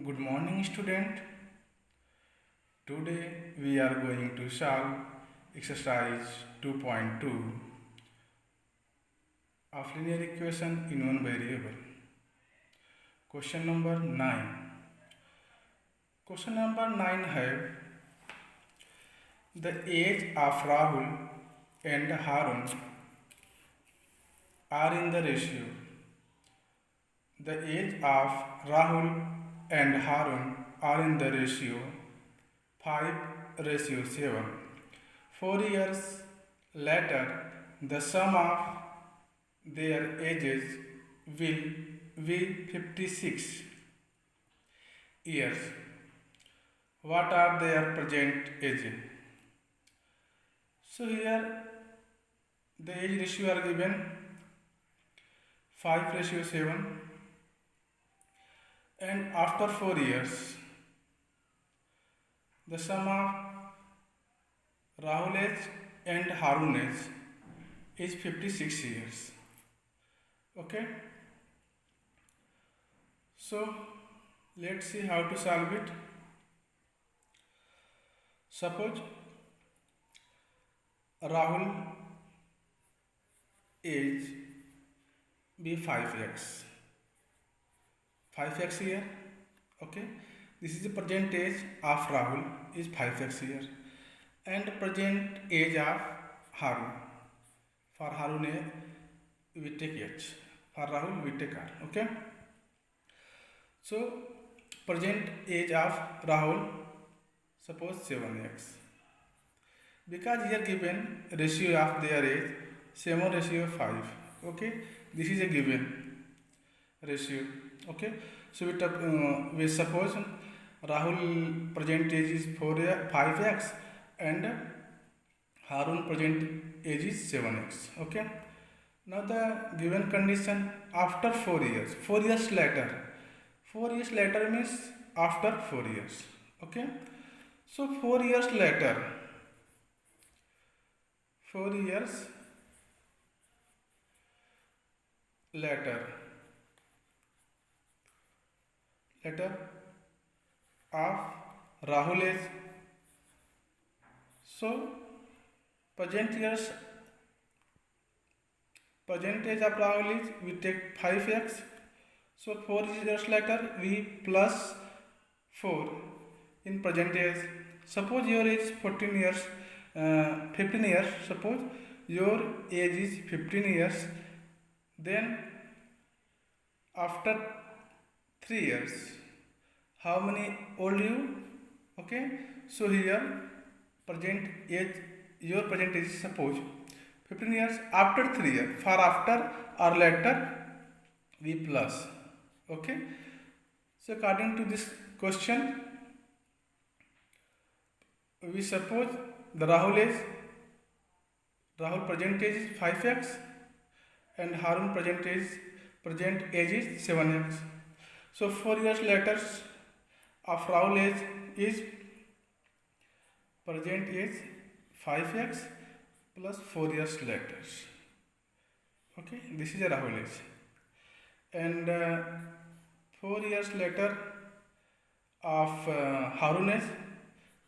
Good morning, student. Today we are going to solve exercise 2.2 of linear equation in one variable. Question number 9. Question number 9 have the age of Rahul and Harun are in the ratio. The age of Rahul and Harun are in the ratio 5:7. 4 years later, the sum of their ages will be 56 years. What are their present ages? So here the age ratio are given 5:7, and after 4 years the sum of Rahul age and Harun age is 56 years. Okay, so let's see how to solve it. Suppose Rahul age be 5x here. Okay, this is the present age of Rahul is 5x here, and present age of Harun. For Harun we take h, for Rahul we take r. Okay, so present age of Rahul, suppose 7x, because here given ratio of their age 7:5. Okay, this is a given ratio. Okay, so we suppose Rahul present age is 5x and Harun present age is 7x. Okay, now the given condition after 4 years, 4 years later, 4 years later means after 4 years. Okay, so 4 years later, 4 years later of Rahul age. So present age of Rahul is we take 5x. So 4 years later we plus 4 in present age. Suppose your age is 15 years. Suppose your age is 15 years. Then after 3 years, how many old you? Okay, so here present age, your present age is suppose 15 years after 3 years. For after or later we plus. Okay, so according to this question, we suppose the Rahul present age is 5x and Harun present age is 7x. So 4 years later of Rahul age is present age 5x plus 4 years later. Okay, this is a Rahul age, and 4 years later of Harun age,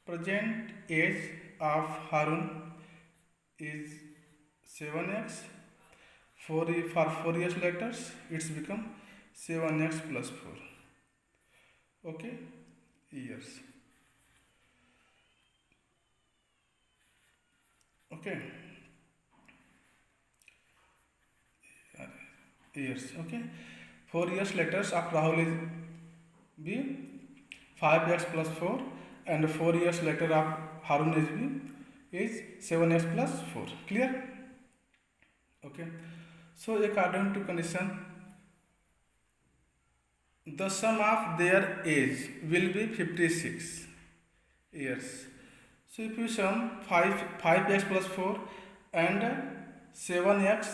present age of Harun is 7x. For 4 years later it's become 7x plus 4. Okay, years. Okay, years. Okay, 4 years later of Rahul is be 5x plus 4, and 4 years later of Harun is 7x plus 4. Clear? Okay, so according to condition, the sum of their age will be 56 years. So if you sum 5x plus 4 and 7x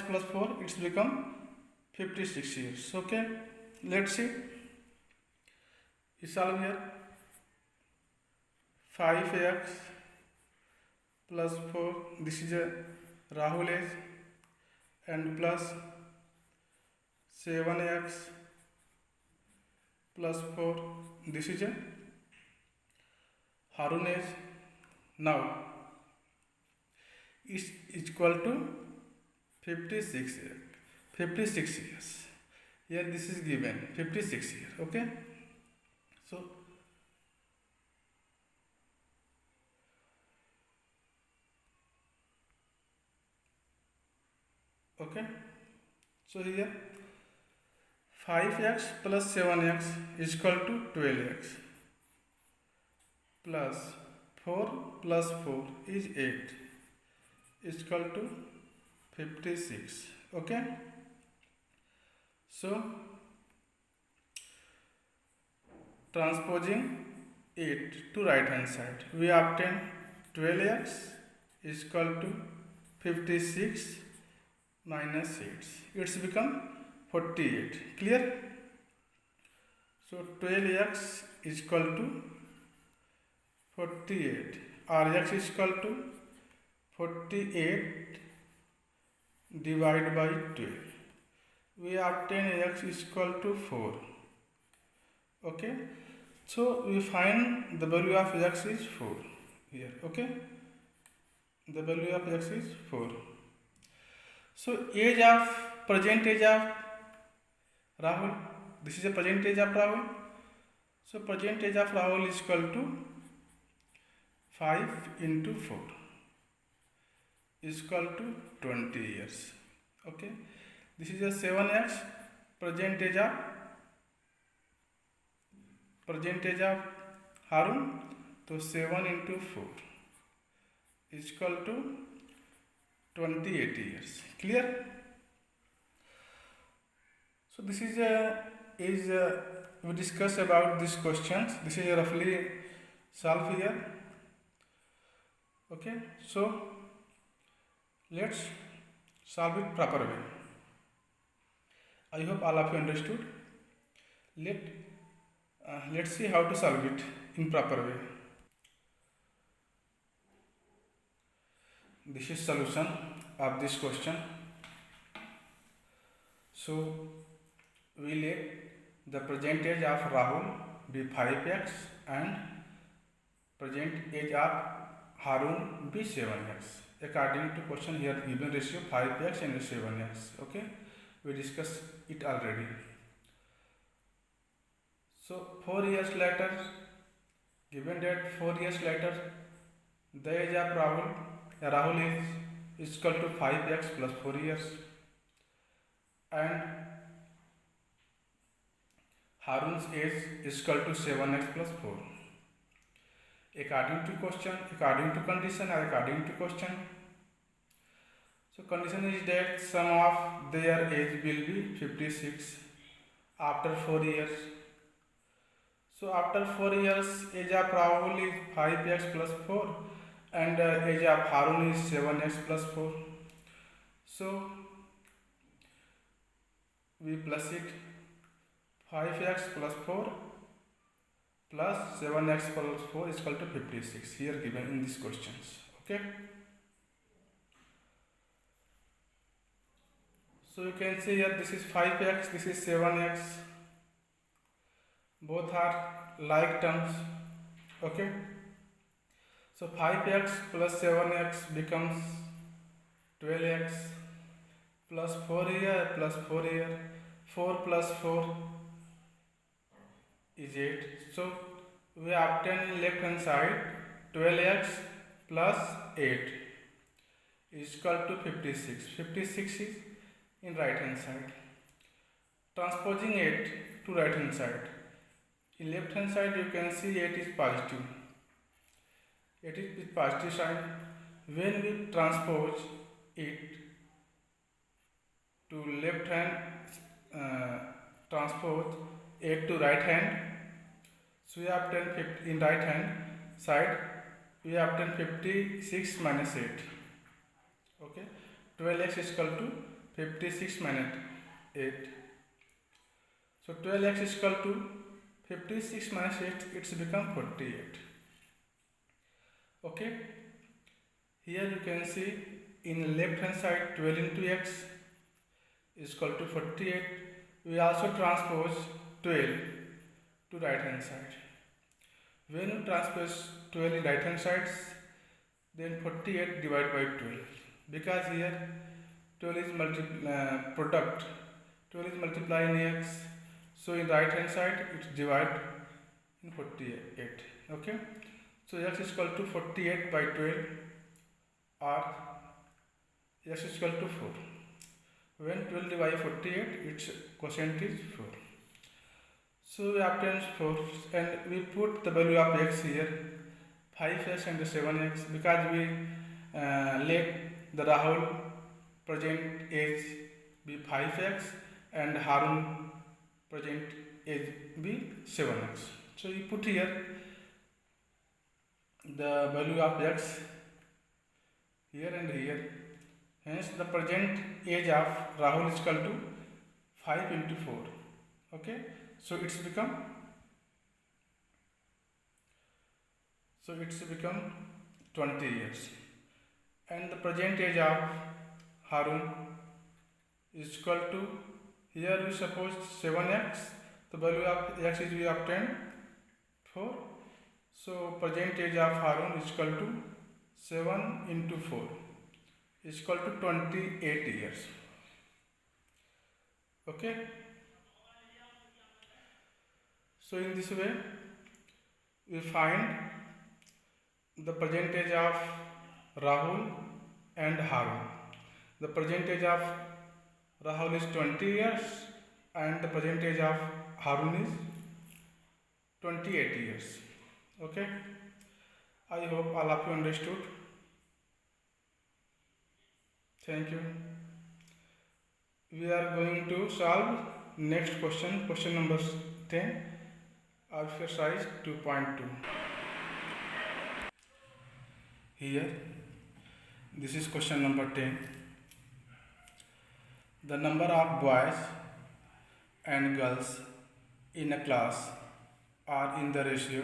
plus 4, it's become 56 years. Okay, let's see. You solve here 5x plus 4, this is a Rahul age, and plus 7x plus 4. This is a Harun age now is equal to 56 years. 56 years. Here this is given 56 years. Okay. So okay. So here 5x plus 7x is equal to 12x plus 4 plus 4 is 8 is equal to 56. Okay. So transposing 8 to right hand side, we obtain 12x is equal to 56 minus 8. It's become 48. Clear? So 12x is equal to 48 or x is equal to 48 divided by 12. We obtain x is equal to 4. Okay. So we find the value of x is 4 here. Okay. The value of x is 4. So present age of Rahul. This is the present age of Rahul. So present age of Rahul is equal to 5 into 4 is equal to 20 years. Okay. This is a 7x present age of Harun. So 7 into 4 is equal to 28 years. Clear? So this is we discuss about these questions. This is roughly solved here. Okay. So let's solve it proper way. I hope all of you understood. Let's see how to solve it in proper way. This is solution of this question. So we let the present age of Rahul be 5x and present age of Harun be 7x. According to question here given ratio 5x and 7x. Okay, we discussed it already. So 4 years later, given that 4 years later, the age of Rahul is equal to 5x plus 4 years and Harun's age is equal to 7x plus 4. According to question, according to condition or according to question. So condition is that sum of their age will be 56 after 4 years. So after 4 years, age of Rahul is 5x plus 4 and age of Harun is 7x plus 4. So we plus it 5x plus 4 plus 7x plus 4 is equal to 56 here given in these questions. Okay. So you can see here this is 5x, this is 7x. Both are like terms. Okay. So 5x plus 7x becomes 12x plus 4 here plus 4 here. 4 plus 4 is 8. So we obtain in left hand side 12x plus 8 is equal to 56. 56 is in right hand side. Transposing 8 to right hand side. In left hand side you can see 8 is positive. 8 is positive sign. When we transpose it to left hand, transpose 8 to right hand, so we obtain in right hand side we obtain 56 minus 8. Okay, 12x is equal to 56 minus 8. So 12x is equal to 56 minus 8, it's become 48. Okay, here you can see in left hand side 12 into x is equal to 48. We also transpose 12 to right hand side. When you transpose 12 in right hand sides, then 48 divided by 12, because here 12 is product, 12 is multiplying x, so in right hand side it's divide in 48. Okay, so x is equal to 48 by 12, or x is equal to 4. When 12 divided by 48, its quotient is 4. So we obtain 4 and we put the value of x here, 5x and 7x, because we let the Rahul present age be 5x and Harun present age be 7x. So we put here the value of x here and here. Hence the present age of Rahul is equal to 5 into 4. Okay, so it's become 20 years, and the present age of Harun is equal to, here we suppose 7x, the value of x is we obtained 4, so present age of Harun is equal to 7 into 4 is equal to 28 years. Okay, so in this way we find the present age of Rahul and Harun. The present age of Rahul is 20 years and the present age of Harun is 28 years. Okay, I hope all of you understood. Thank you. We are going to solve next question, question number 10, exercise 2.2. Here, this is question number 10. The number of boys and girls in a class are in the ratio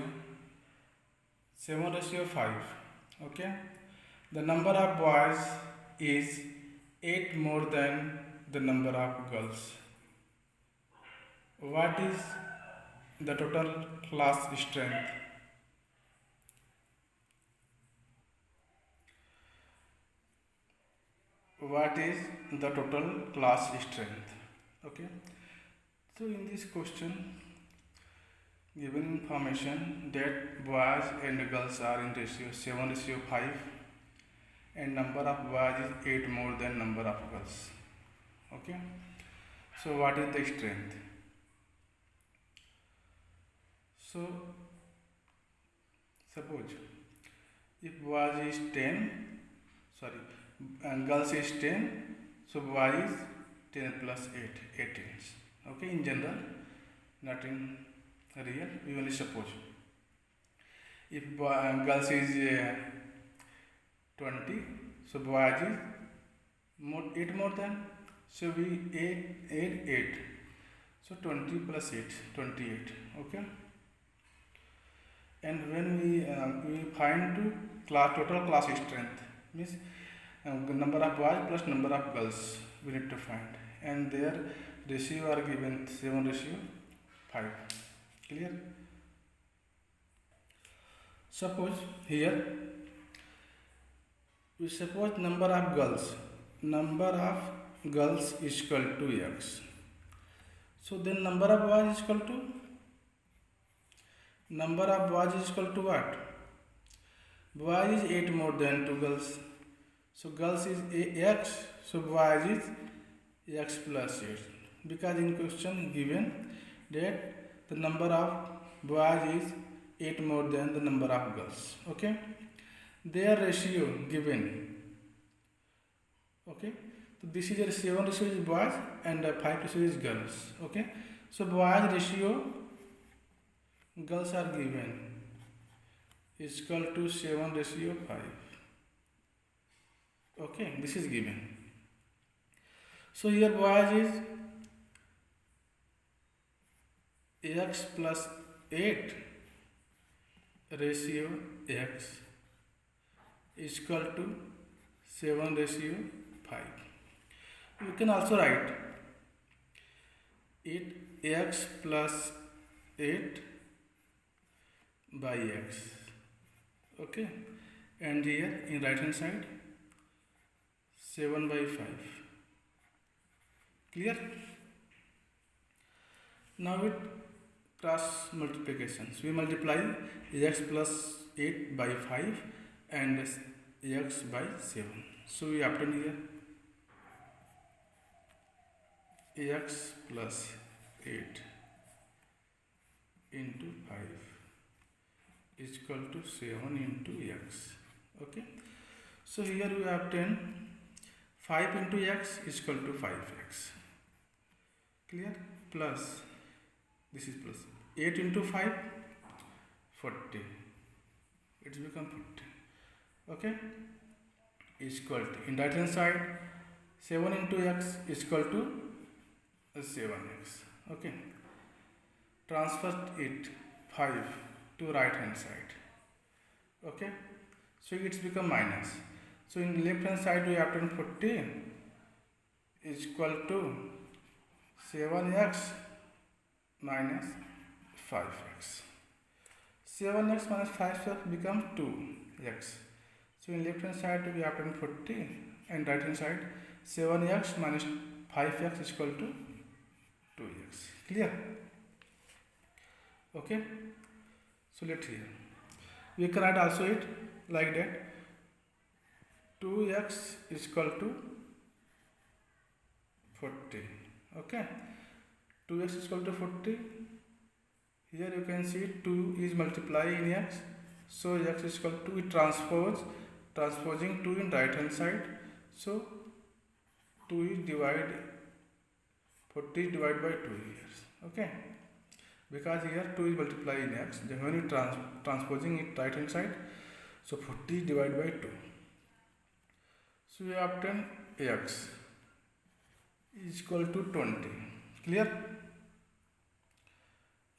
7:5. Okay, the number of boys is 8 more than the number of girls. What is the total class strength? What is the total class strength? Okay, so in this question, given information that boys and girls are in ratio 7:5 and number of boys is 8 more than number of girls. Okay, so what is the strength? So suppose if boys is 10, and girls is 10, so boy is 10 plus 8, 18. Okay, in general, not in real, we only suppose. If girls is 20, so boy is 8 more than, so we add 8, so 20 plus 8, 28. Okay, and when we find total class strength, means number of boys plus number of girls we need to find, and their ratio are given 7:5. Clear? Suppose here we suppose number of girls is equal to x, so then number of boys is equal to what? Boys is 8 more than 2 girls, so girls is x, so boys is x plus 8, because in question given that the number of boys is 8 more than the number of girls. Okay, their ratio given. Okay, so this is a 7 ratio is boys and 5 ratio is girls. Okay, so boys ratio girls are given is equal to 7:5. Okay, this is given. So here boys is x plus 8 ratio x is equal to 7:5. You can also write it x plus 8 by x. Okay, and here in right hand side 7 by 5. Clear? Now with cross multiplications, we multiply x plus 8 by 5 and x by 7. So we obtain here x plus 8 into 5 is equal to 7 into x. Okay, so here we obtain 5 into x is equal to 5x. Clear? Plus, this is plus 8 into 5, 40. It's become 40. Okay, is equal to, in right hand side 7 into x is equal to 7x. Okay, transfer it 5 to right hand side. Okay, so it's become minus. So in left hand side we obtain 40 is equal to 7x minus 5x. 7x minus 5x become 2x. So in left hand side we obtain 40 and right hand side 7x minus 5x is equal to 2x. Clear? Okay, so let's here we can write also it like that. 2x is equal to 40. Okay, 2x is equal to 40. Here you can see 2 is multiplied in x, so x is equal to, it transposing 2 in right hand side, so 2 is divided, 40 is divided by 2 here. Okay, because here 2 is multiplied in x, then when you transposing it right hand side, so 40 is divided by 2. So we obtain x is equal to 20. Clear?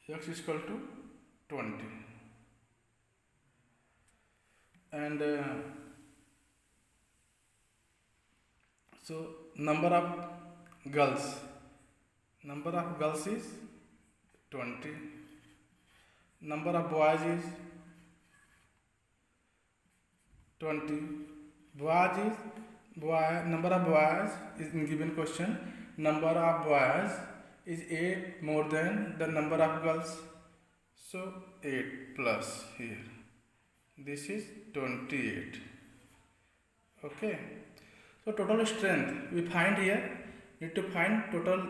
X is equal to 20. And so number of girls is 20. Number of boys is 20. Number of boys is in given question. Number of boys is 8 more than the number of girls. So 8 plus here. This is 28. Okay. So total strength we find here. Need to find total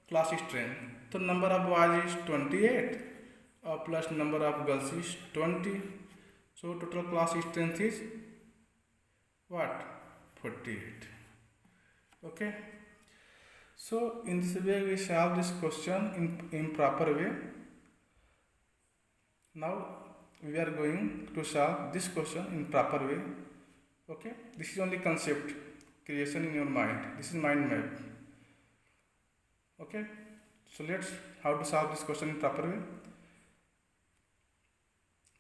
class strength. So number of boys is 28 plus number of girls is 20. So total class strength is what? 48. Okay. So in this way we solve this question in proper way. Now we are going to solve this question in proper way. Okay. This is only concept creation in your mind. This is mind map. Okay. So let's how to solve this question in proper way.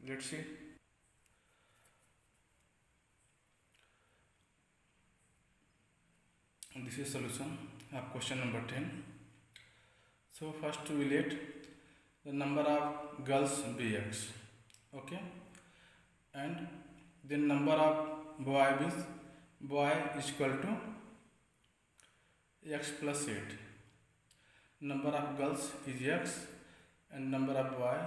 Let's see. This is solution of question number 10. So first we let the number of girls be x. Okay, and then number of boy is equal to x plus 8. Number of girls is x and number of boy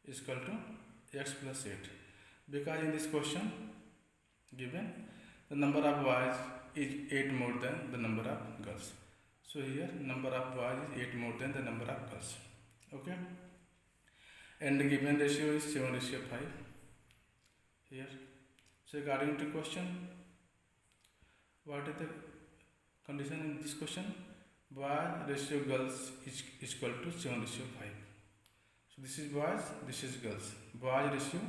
is equal to x plus 8, because in this question given the number of boys is 8 more than the number of girls. So here number of boys is 8 more than the number of girls. Okay, and the given ratio is 7:5 here. So according to question, what is the condition in this question? Boys ratio girls is equal to 7:5. So this is boys, this is girls. Boys ratio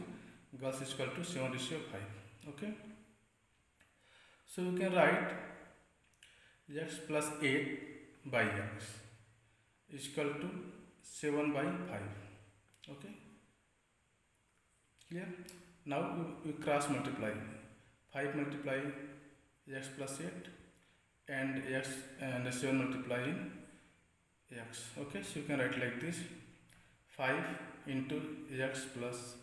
girls is equal to 7:5. Okay. So you can write x plus 8 by x is equal to 7 by 5. Okay. Clear? Now we cross multiply. 5 multiply x plus 8 and x and 7 multiply in x. Okay. So you can write like this: 5 into x plus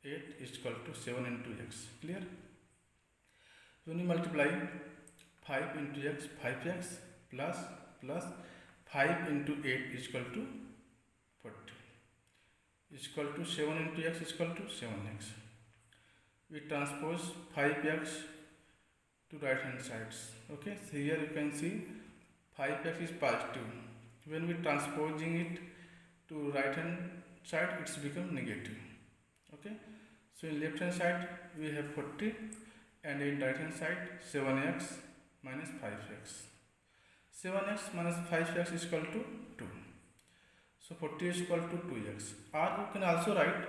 8 is equal to 7 into x. Clear? When you multiply 5 into x, 5x plus 5 into 8 is equal to 40 is equal to 7 into x is equal to 7x. We transpose 5x to right hand sides. Okay, so here you can see 5x is positive. When we transposing it to right hand side, it's become negative. Okay, so in left hand side we have 40 and in right hand side 7x minus 5x. 7x minus 5x is equal to 2. So 40 is equal to 2x, or you can also write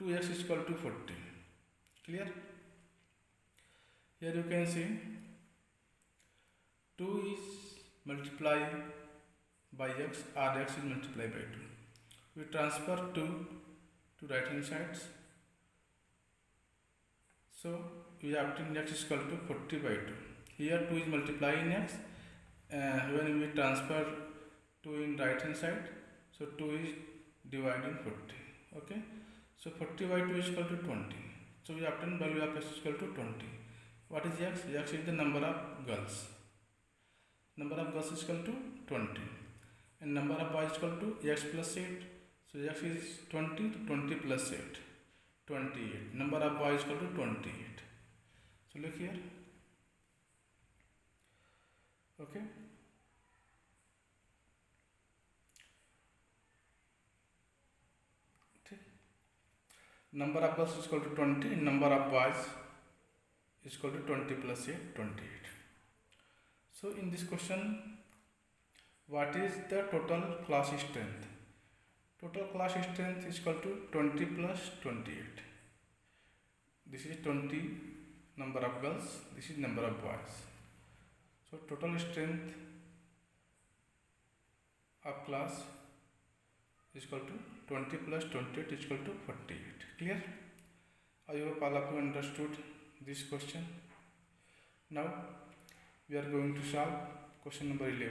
2x is equal to 40. Clear? Here you can see 2 is multiplied by x, or x is multiplied by 2. We transfer 2 to right hand sides. So we obtain x is equal to 40 by 2. Here 2 is multiplied in x. When we transfer 2 in right hand side, so 2 is dividing 40. Okay, so 40 by 2 is equal to 20. So we obtain value of x is equal to 20. What is x? X is the number of girls. Number of girls is equal to 20. And number of boys is equal to x plus 8. So x is 20, 20 plus 8. 28. Number of boys is equal to 28. So look here. Okay. Number of girls is equal to 20. Number of boys is equal to 20 plus 8, 28. So in this question, what is the total class strength? Total class strength is equal to 20 plus 28. This is 20 number of girls, this is number of boys. So total strength of class is equal to 20 plus 28 is equal to 48. Clear? I hope all of you understood this question. Now we are going to solve question number 11.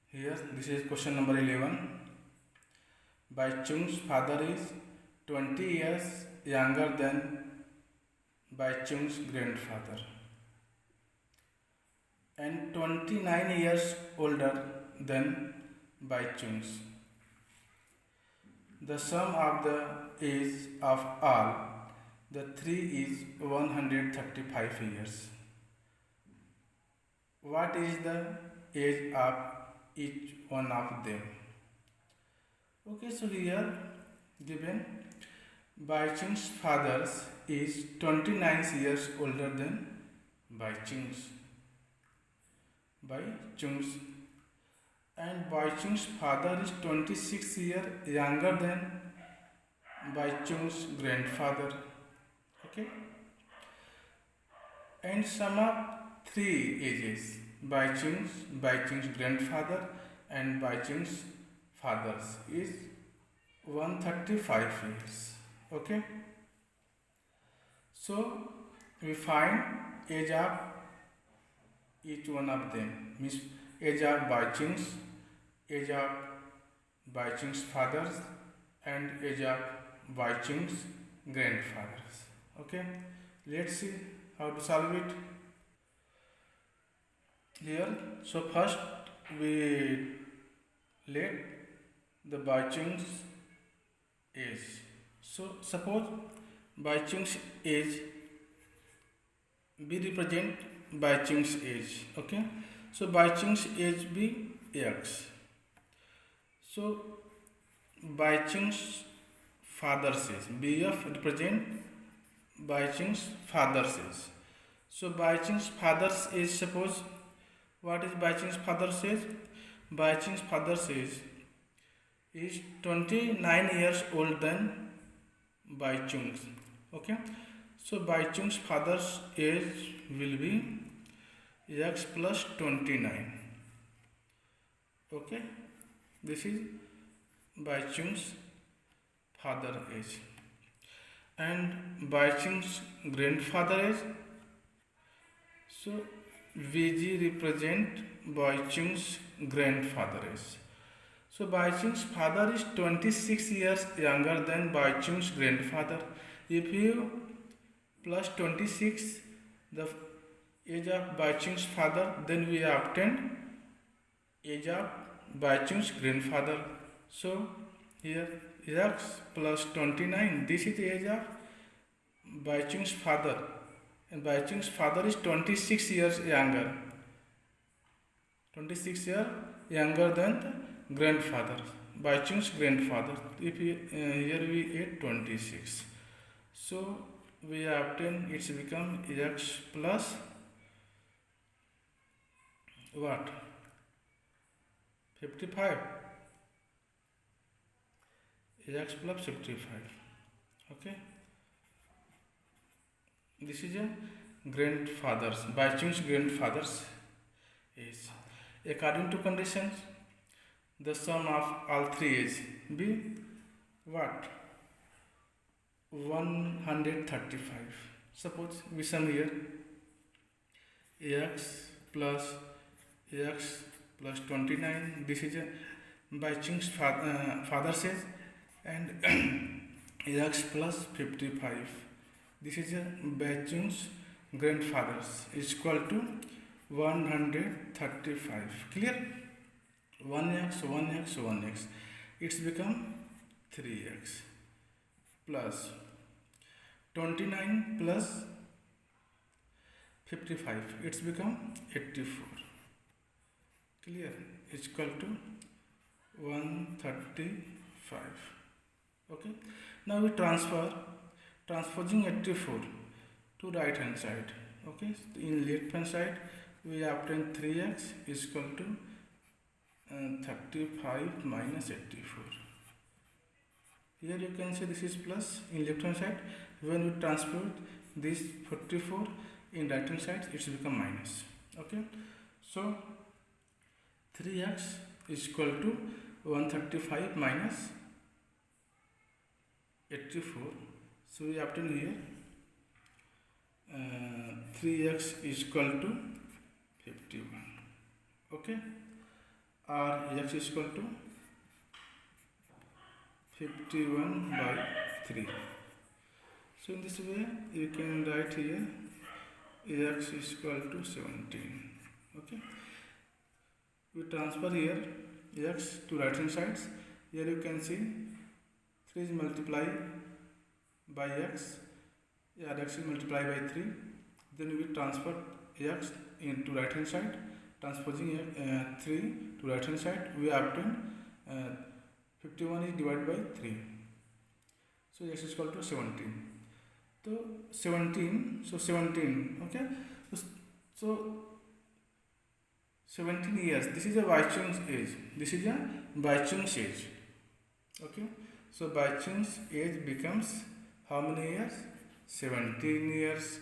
Here, this is question number 11. Bai Chung's father is 20 years younger than Bai Chung's grandfather and 29 years older than Bai Chung's. The sum of the age of all the three is 135 years. What is the age of each one of them? Okay, so here given Bai Chung's father is 29 years older than Bai Chung's. And Bai Chung's father is 26 years younger than Bai Chung's grandfather. Okay, and sum of three ages, Bai Chung's grandfather and Bai Chung's fathers is 135 years. Okay, so we find age of each one of them, means age of Bai Chung's, age of Bai Chung's fathers, and age of Bai Chung's grandfathers. Okay, let's see how to solve it. Here, so first we let the Bai Chung's age. So suppose Bai Chung's age, we represent Bai Chung's age. Okay, so Bai Chung's age be x. So Bai Chung's father's age, BF represent Bai Chung's father's age. So Bai Chung's father's age, suppose what is Bai Chung's father's age? Bai Chung's father's age is 29 years old than Bai Chung's. Okay, so Bai Chung's father's age will be x plus 29. Okay, this is Bai Chung's father age. And Bai Chung's grandfather age, So VG represent Baichung's grandfather age. So Baichung's father is 26 years younger than Baichung's grandfather. If you plus 26 the age of Baichung's father, then we obtain age of Baichung's grandfather. So here x plus 29, this is the age of Baichung's father, and Baichung's father is 26 years younger. 26 years younger than the grandfather, Baichung's grandfather. If we, here we add 26, so we obtain it's become x plus what 55, x plus 55. Okay, this is a grandfather's Baichung's grandfather's age. According to conditions, the sum of all three ages be what 135. Suppose we sum here x plus 29. This is a Baichung's father's age, and x plus 55. This is a Baichung's grandfather's is equal to 135. Clear? 1x. It's become 3x plus 29 plus 55. It's become 84. Clear? It's equal to 135. Okay. Now we transposing 84 to right hand side. Okay. In left hand side we obtain 3x is equal to 35 minus 84. Here you can see this is plus in left hand side. When we transpose this 44 in right hand side, it's become minus. Okay. So 3x is equal to 135 minus 84. So we obtain here 3x is equal to 51. Okay, or x is equal to 51 by 3. So in this way you can write here x is equal to 17. Okay, we transfer here x to right hand sides. Here you can see 3 is multiplied by x, x is multiplied by 3. Then we transfer x into right hand side, transposing 3 to right hand side, we obtain 51 is divided by 3. So x is equal to 17. So 17, okay. So 17 years, this is a Baichung's age. Okay, so Baichung's age becomes how many years? 17 years,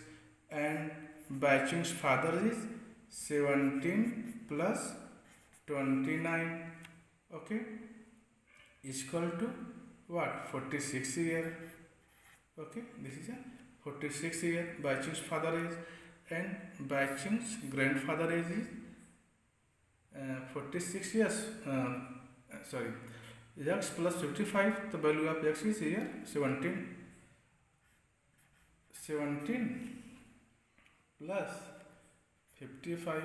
and Baichung's father is 17 plus 29, okay, is equal to what? 46 year. Okay, this is a 46 year Baichung's father age, and Baichung's grandfather age is 46 years. X plus 55, the value of x is here 17 plus 55.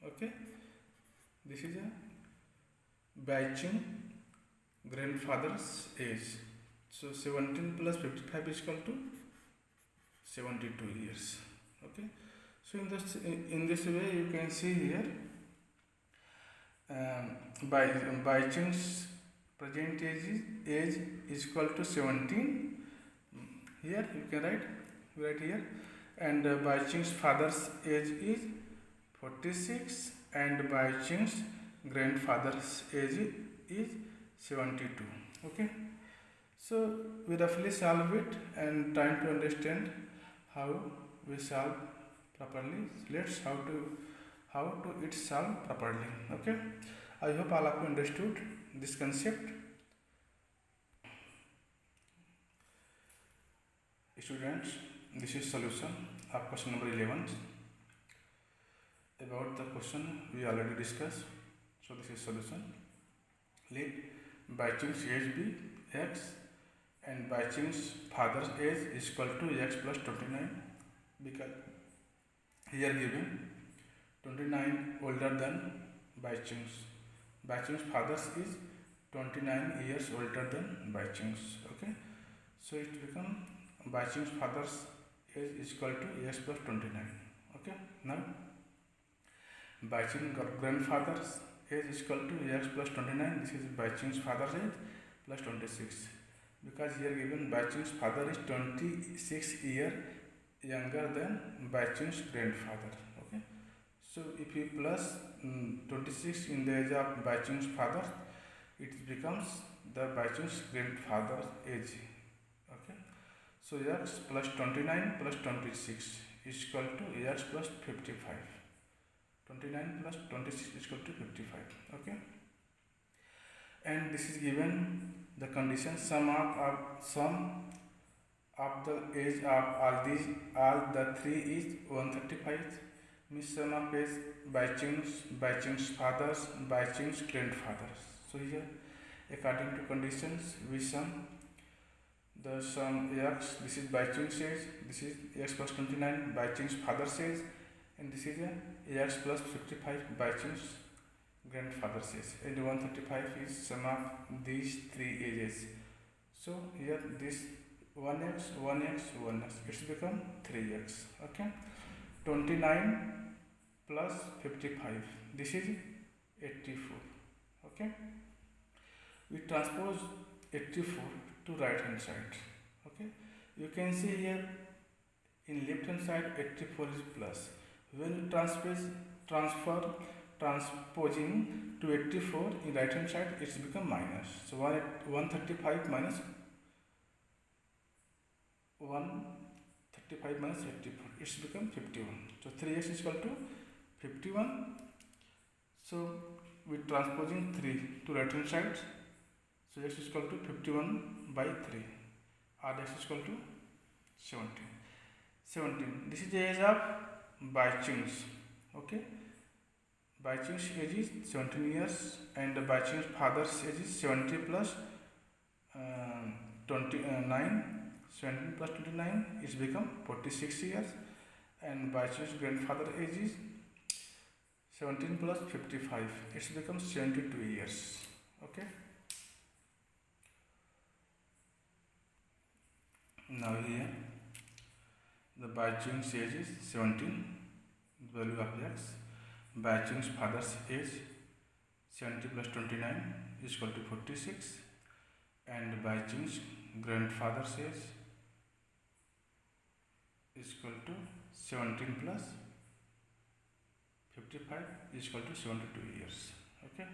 Okay, this is a Baichung grandfather's age. So 17 plus 55 is equal to 72 years. Okay, so in this way you can see here Baichung's present age is equal to 17. Here you can write here, and Baichung's father's age is 46, and Baichung's grandfather's age is 72. Okay, so we roughly solve it and trying to understand how we solve properly. Let's how to it solve properly. Okay, I hope all of you understood this concept. Students, this is solution of question number 11. About the question we already discussed. So this is solution. Let Baichung's age be x and Baichung's father's age is equal to x plus 29, because here given 29 older than Baichung's. Baichung's father's is 29 years older than Baichung's. Okay, so it becomes Baichung's father's age is equal to x plus 29. Okay, now Baichung's grandfather's age is equal to x plus 29. This is Baichung's father's age plus 26, because here given Baichung's father is 26 years younger than Baichung's grandfather. Okay, so if you plus 26 in the age of Baichung's father, it becomes the Baichung's grandfather's age. Okay, so x plus 29 plus 26 is equal to x plus 55. 29 plus 26 is equal to 55. Okay, and this is given the condition sum of the age of all the three is 135, means sum of age Baichung's fathers, Baichung's grandfathers. So here according to conditions we sum the sum x, this is Baichung's age, this is x plus 29 Baichung's father's age, and this is x plus 55 Baichung's grandfather's age, and 135 is sum of these three ages. So here this 1x, 1x, 1x, it's become 3x. Okay, 29 plus 55, this is 84. Okay, we transpose 84 to right hand side. Okay, you can see here in left hand side 84 is plus. When you transposing to 84 in right hand side, it's become minus. So 135 minus 135 minus 84, it's become 51. So 3x is equal to 51. So we transposing 3 to right hand side, so x is equal to 51 by 3, or x is equal to 17. This is the age of Baichung's. Okay, Baichung's age is 17 years, and the Baichung's father's age is 70 plus 29. 17 plus 29 is become 46 years, and Baichung's grandfather age is 17 plus 55, it's become 72 years. Okay, now here the Baichung's age is 17, value of x. Baichung's father's age 70 plus 29 is equal to 46, and Baichung's grandfather's age is equal to 17 plus 55 is equal to 72 years. Okay,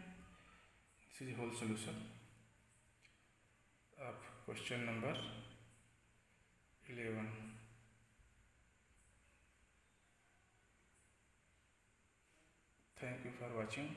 this is the whole solution of question number 11. Thank you for watching.